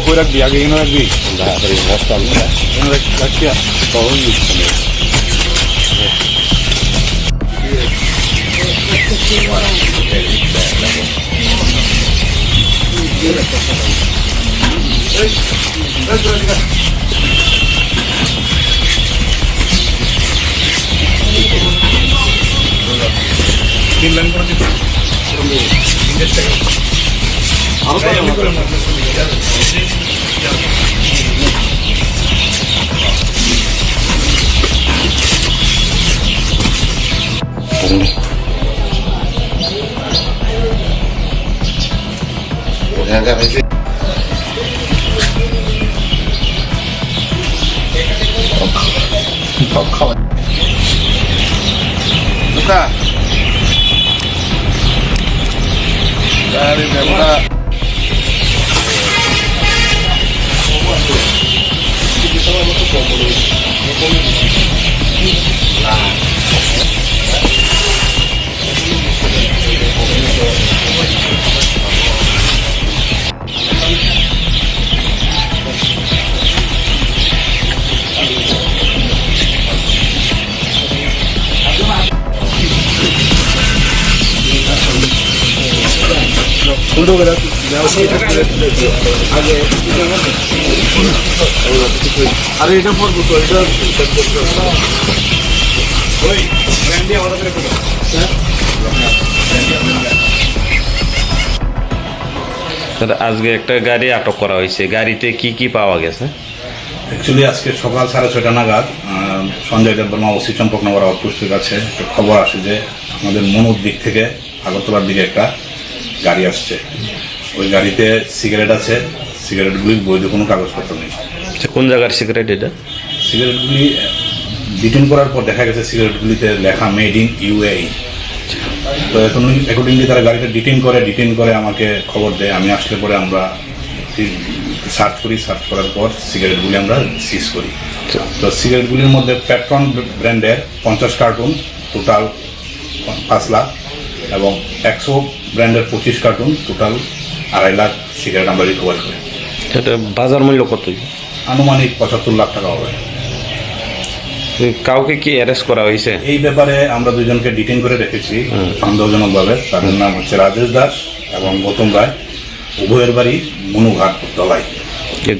কই রাখবি আগে এখানে রাখবি বস্তা এখানে রাখিয়া তখন দিচ্ছি তিন লাইন করে দিচ্ছি Buka. Dari buka. अरे এটা পড়বো তো এটা ওই ব্র্যান্ডি আমাদের করে দাও স্যার আজকে একটা গাড়ি আটক করা হয়েছে গাড়িতে কি কি পাওয়া গেছে অ্যাকচুয়ালি আজকে সকাল 6:30 নাগাদ সঞ্জয় দেববর্মা ওসি চম্পকনগর আউটপোস্টের কাছে একটা খবর আসে যে আমাদের মনুর দিক থেকে আগরতলার দিকে একটা গাড়ি আসছে ওই গাড়িতে সিগারেট আছে সিগারেটগুলির বৈধ কোনো কাগজপত্র নেই কোন জায়গার সিগারেট এটা সিগারেটগুলি ডিটেন করার পর দেখা গেছে সিগারেটগুলিতে লেখা মেড ইন ইউএই তো এখন অ্যাকর্ডিংলি তারা গাড়িটা ডিটেন করে আমাকে খবর দেয় আমি আসলে পরে আমরা সার্চ করার পর সিগারেটগুলি আমরা সিজ করি তো সিগারেটগুলির মধ্যে প্যাট্রন ব্র্যান্ডের 50 কার্টুন টোটাল 5 লাখ এবং 100 ব্র্যান্ডের 25 কার্টুন টোটাল 2.5 লাখ সিগারেট আমরা রিকভার করি এটা বাজার মূল্য কত আনুমানিক 75 লাখ টাকা হবে কাউকে কি অ্যারেস্ট করা হয়েছে এই ব্যাপারে আমরা দুজনকে ডিটেন করে রেখেছি সন্দেহজনকভাবে তাদের নাম হচ্ছে রাজেশ দাস এবং গৌতম রায় উভয়ের বাড়ি মনুঘাট দলাই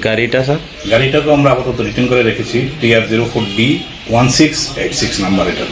গাড়িটা স্যার গাড়িটাকে আমরা আপাতত রিটার্ন করে রেখেছি TR04D1686 নাম্বার এটা